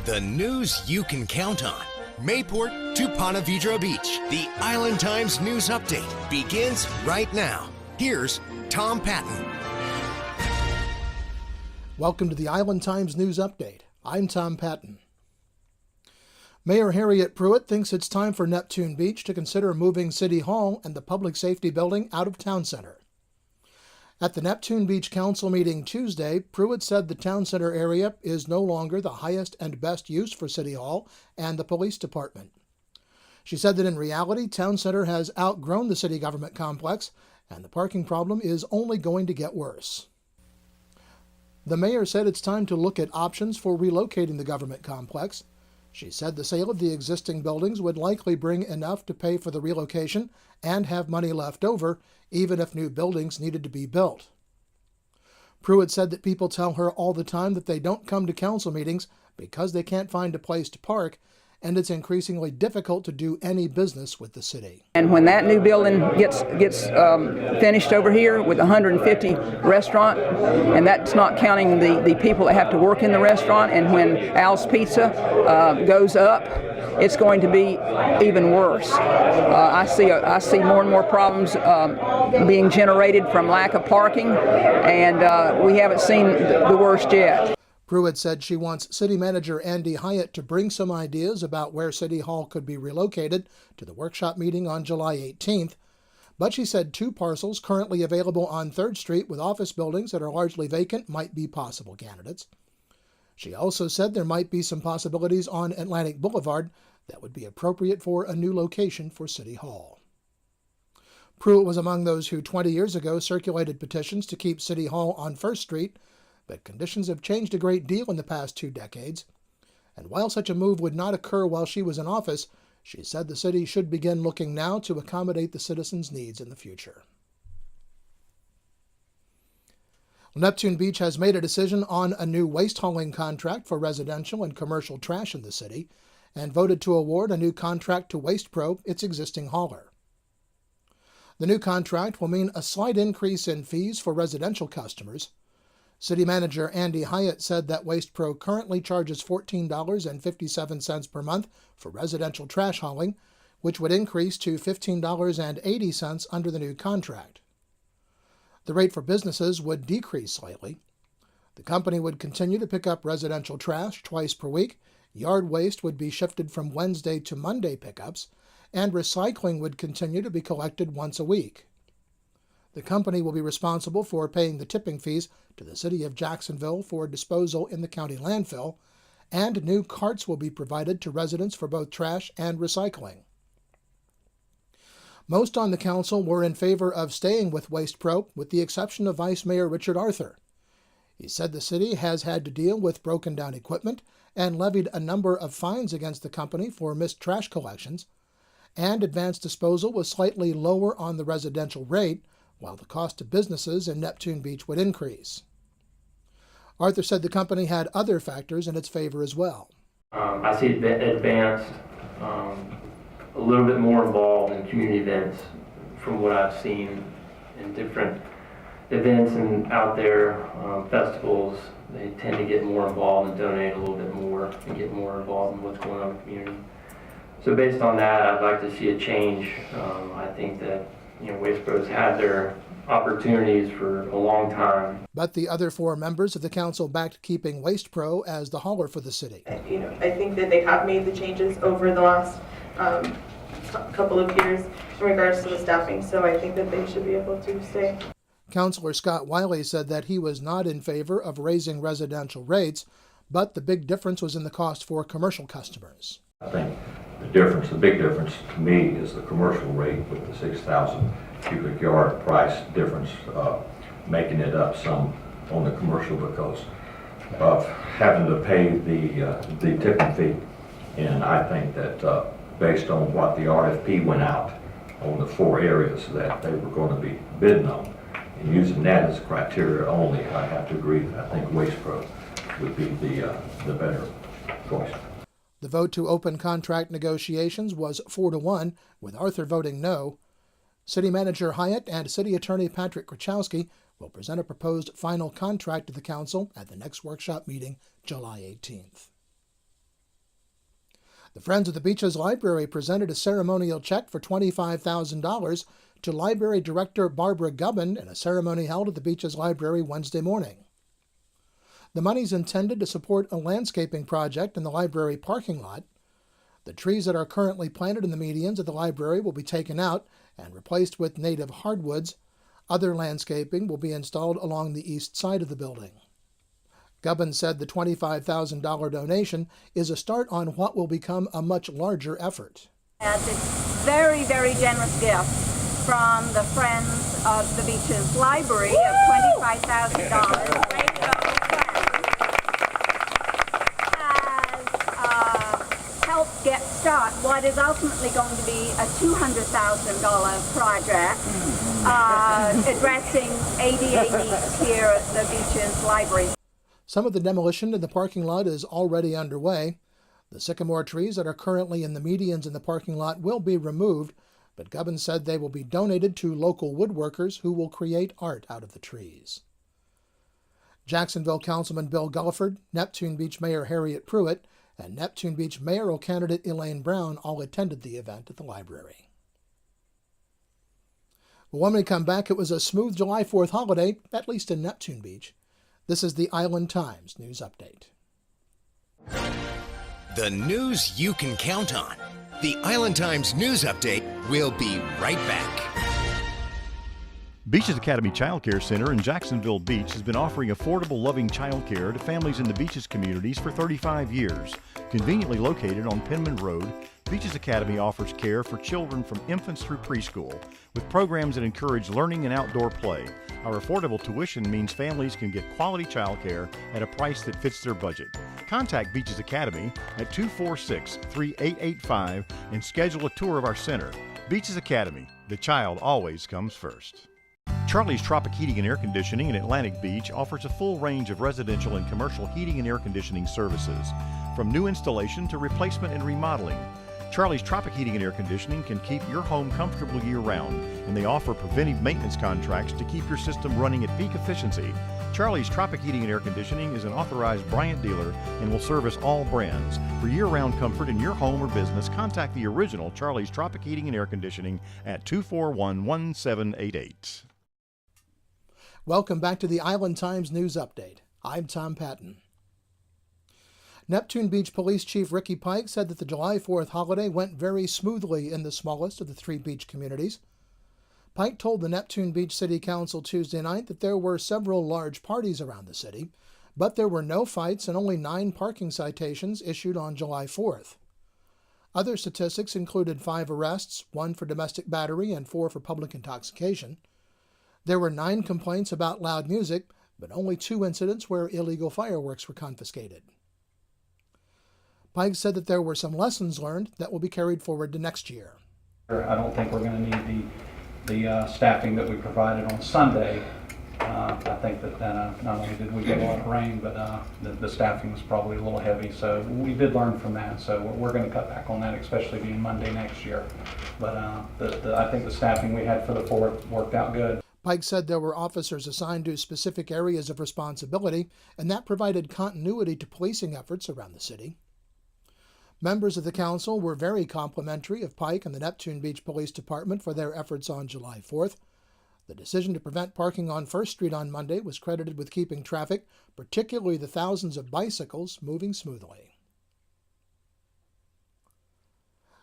The news you can count on. Mayport to Ponte Vedra Beach. The Island Times News Update begins right now. Here's Tom Patton. Welcome to the Island Times News Update. I'm Tom Patton. Mayor Harriet Pruitt thinks it's time for Neptune Beach to consider moving City Hall and the Public Safety Building out of Town Center. At the Neptune Beach Council meeting Tuesday, Pruitt said the Town Center area is no longer the highest and best use for City Hall and the police department. She said that in reality, Town Center has outgrown the city government complex and the parking problem is only going to get worse. The mayor said it's time to look at options for relocating the government complex. She said the sale of the existing buildings would likely bring enough to pay for the relocation and have money left over, even if new buildings needed to be built. Pruitt said that people tell her all the time that they don't come to council meetings because they can't find a place to park, and it's increasingly difficult to do any business with the city. And when that new building gets finished over here with 150 restaurant, and that's not counting the people that have to work in the restaurant, and when Al's Pizza goes up, it's going to be even worse. I see more and more problems being generated from lack of parking, and we haven't seen the worst yet. Pruitt said she wants City Manager Andy Hyatt to bring some ideas about where City Hall could be relocated to the workshop meeting on July 18th, but she said 2 parcels currently available on 3rd Street with office buildings that are largely vacant might be possible candidates. She also said there might be some possibilities on Atlantic Boulevard that would be appropriate for a new location for City Hall. Pruitt was among those who 20 years ago circulated petitions to keep City Hall on 1st Street, but conditions have changed a great deal in the past 2 decades. And while such a move would not occur while she was in office, she said the city should begin looking now to accommodate the citizens' needs in the future. Neptune Beach has made a decision on a new waste hauling contract for residential and commercial trash in the city and voted to award a new contract to WastePro, its existing hauler. The new contract will mean a slight increase in fees for residential customers. City Manager Andy Hyatt said that WastePro currently charges $14.57 per month for residential trash hauling, which would increase to $15.80 under the new contract. The rate for businesses would decrease slightly. The company would continue to pick up residential trash twice per week, yard waste would be shifted from Wednesday to Monday pickups, and recycling would continue to be collected once a week. The company will be responsible for paying the tipping fees to the city of Jacksonville for disposal in the county landfill, and new carts will be provided to residents for both trash and recycling. Most on the council were in favor of staying with WastePro, with the exception of Vice Mayor Richard Arthur. He said the city has had to deal with broken down equipment and levied a number of fines against the company for missed trash collections, and advanced disposal was slightly lower on the residential rate, while the cost to businesses in Neptune Beach would increase. Arthur said the company had other factors in its favor as well. I see advanced, a little bit more involved in community events from what I've seen in different events and out there, festivals. They tend to get more involved and donate a little bit more and get more involved in what's going on in the community. So based on that, I'd like to see a change. I think that WastePro's had their opportunities for a long time. But the other 4 members of the council backed keeping WastePro as the hauler for the city. I think that they have made the changes over the last couple of years in regards to the staffing, so I think that they should be able to stay. Councilor Scott Wiley said that he was not in favor of raising residential rates, but the big difference was in the cost for commercial customers. I think the big difference to me is the commercial rate with the 6,000 cubic yard price difference, making it up some on the commercial because of having to pay the tipping fee. And I think that based on what the RFP went out on the 4 areas that they were going to be bidding on, and using that as criteria only, I have to agree that I think WastePro would be the better choice. The vote to open contract negotiations was 4-1, with Arthur voting no. City Manager Hyatt and City Attorney Patrick Krachowski will present a proposed final contract to the council at the next workshop meeting, July 18th. The Friends of the Beaches Library presented a ceremonial check for $25,000 to Library Director Barbara Gubbin in a ceremony held at the Beaches Library Wednesday morning. The money's intended to support a landscaping project in the library parking lot. The trees that are currently planted in the medians of the library will be taken out and replaced with native hardwoods. Other landscaping will be installed along the east side of the building. Gubbin said the $25,000 donation is a start on what will become a much larger effort. As it's very, very generous gift from the Friends of the Beaches Library of $25,000. Help get started what is ultimately going to be a $200,000 project addressing ADA needs here at the Beaches Library. Some of the demolition in the parking lot is already underway. The sycamore trees that are currently in the medians in the parking lot will be removed, but Gubbin said they will be donated to local woodworkers who will create art out of the trees. Jacksonville Councilman Bill Gulliford, Neptune Beach Mayor Harriet Pruitt, and Neptune Beach mayoral candidate Elaine Brown all attended the event at the library. Well, when we come back, it was a smooth July 4th holiday, at least in Neptune Beach. This is the Island Times News Update. The news you can count on. The Island Times News Update will be right back. Beaches Academy Child Care Center in Jacksonville Beach has been offering affordable, loving child care to families in the Beaches communities for 35 years. Conveniently located on Penman Road, Beaches Academy offers care for children from infants through preschool, with programs that encourage learning and outdoor play. Our affordable tuition means families can get quality child care at a price that fits their budget. Contact Beaches Academy at 246-3885 and schedule a tour of our center. Beaches Academy, the child always comes first. Charlie's Tropic Heating and Air Conditioning in Atlantic Beach offers a full range of residential and commercial heating and air conditioning services, from new installation to replacement and remodeling. Charlie's Tropic Heating and Air Conditioning can keep your home comfortable year-round, and they offer preventive maintenance contracts to keep your system running at peak efficiency. Charlie's Tropic Heating and Air Conditioning is an authorized Bryant dealer and will service all brands. For year-round comfort in your home or business, contact the original Charlie's Tropic Heating and Air Conditioning at 241-1788. Welcome back to the Island Times News Update. I'm Tom Patton. Neptune Beach Police Chief Ricky Pike said that the July 4th holiday went very smoothly in the smallest of the three beach communities. Pike told the Neptune Beach City Council Tuesday night that there were several large parties around the city, but there were no fights and only 9 parking citations issued on July 4th. Other statistics included 5 arrests, 1 for domestic battery and 4 for public intoxication. There were 9 complaints about loud music, but only 2 incidents where illegal fireworks were confiscated. Pike said that there were some lessons learned that will be carried forward to next year. I don't think we're going to need the staffing that we provided on Sunday. I think that not only did we get a lot of rain, but the staffing was probably a little heavy. So we did learn from that. So we're going to cut back on that, especially being Monday next year. But I think the staffing we had for the 4th worked out good. Pike said there were officers assigned to specific areas of responsibility, and that provided continuity to policing efforts around the city. Members of the council were very complimentary of Pike and the Neptune Beach Police Department for their efforts on July 4th. The decision to prevent parking on First Street on Monday was credited with keeping traffic, particularly the thousands of bicycles, moving smoothly.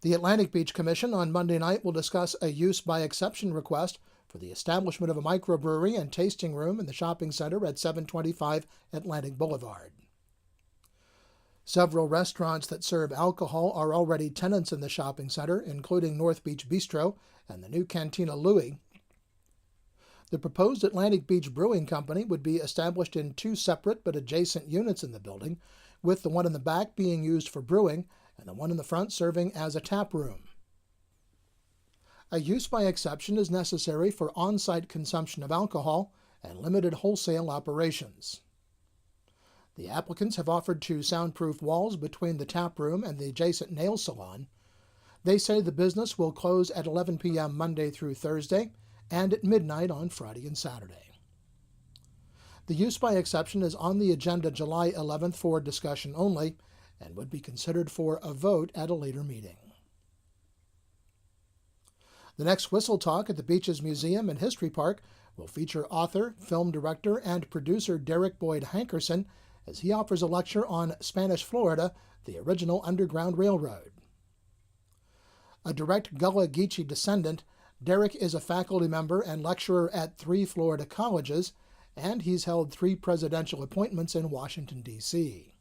The Atlantic Beach Commission on Monday night will discuss a use by exception request for the establishment of a microbrewery and tasting room in the shopping center at 725 Atlantic Boulevard. Several restaurants that serve alcohol are already tenants in the shopping center, including North Beach Bistro and the new Cantina Louie. The proposed Atlantic Beach Brewing Company would be established in 2 separate but adjacent units in the building, with the one in the back being used for brewing and the one in the front serving as a tap room. A use by exception is necessary for on-site consumption of alcohol and limited wholesale operations. The applicants have offered to soundproof walls between the tap room and the adjacent nail salon. They say the business will close at 11 p.m. Monday through Thursday and at midnight on Friday and Saturday. The use by exception is on the agenda July 11th for discussion only, and would be considered for a vote at a later meeting. The next Whistle Talk at the Beaches Museum and History Park will feature author, film director, and producer Derek Boyd Hankerson as he offers a lecture on Spanish Florida, the original Underground Railroad. A direct Gullah Geechee descendant, Derek is a faculty member and lecturer at 3 Florida colleges, and he's held 3 presidential appointments in Washington, D.C.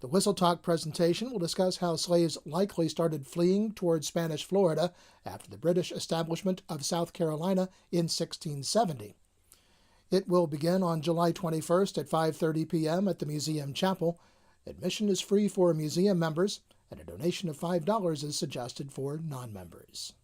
The Whistle Talk presentation will discuss how slaves likely started fleeing toward Spanish Florida after the British establishment of South Carolina in 1670. It will begin on July 21st at 5:30 p.m. at the Museum Chapel. Admission is free for museum members, and a donation of $5 is suggested for non-members.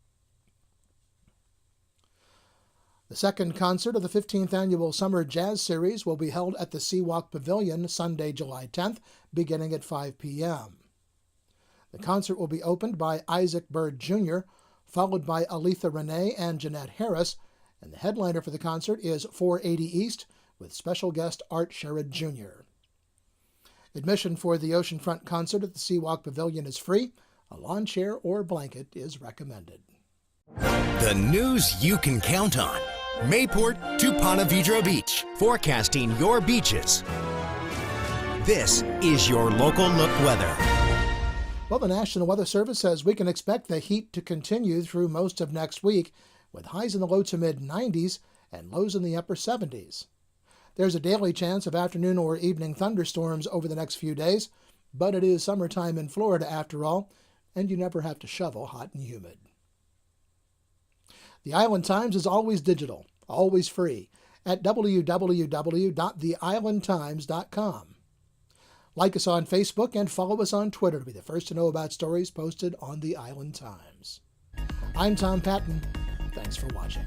The second concert of the 15th Annual Summer Jazz Series will be held at the Seawalk Pavilion Sunday, July 10th, beginning at 5 p.m. The concert will be opened by Isaac Bird Jr., followed by Aletha Renee and Jeanette Harris, and the headliner for the concert is 480 East, with special guest Art Sherrod Jr. Admission for the Oceanfront concert at the Seawalk Pavilion is free. A lawn chair or blanket is recommended. The news you can count on. Mayport to Ponte Vedra Beach, forecasting your beaches. This is your local look weather. Well, the National Weather Service says we can expect the heat to continue through most of next week, with highs in the low to mid-90s and lows in the upper 70s. There's a daily chance of afternoon or evening thunderstorms over the next few days, but it is summertime in Florida after all, and you never have to shovel hot and humid. The Island Times is always digital, always free, at www.theislandtimes.com. Like us on Facebook and follow us on Twitter to be the first to know about stories posted on the Island Times. I'm Tom Patton. Thanks for watching.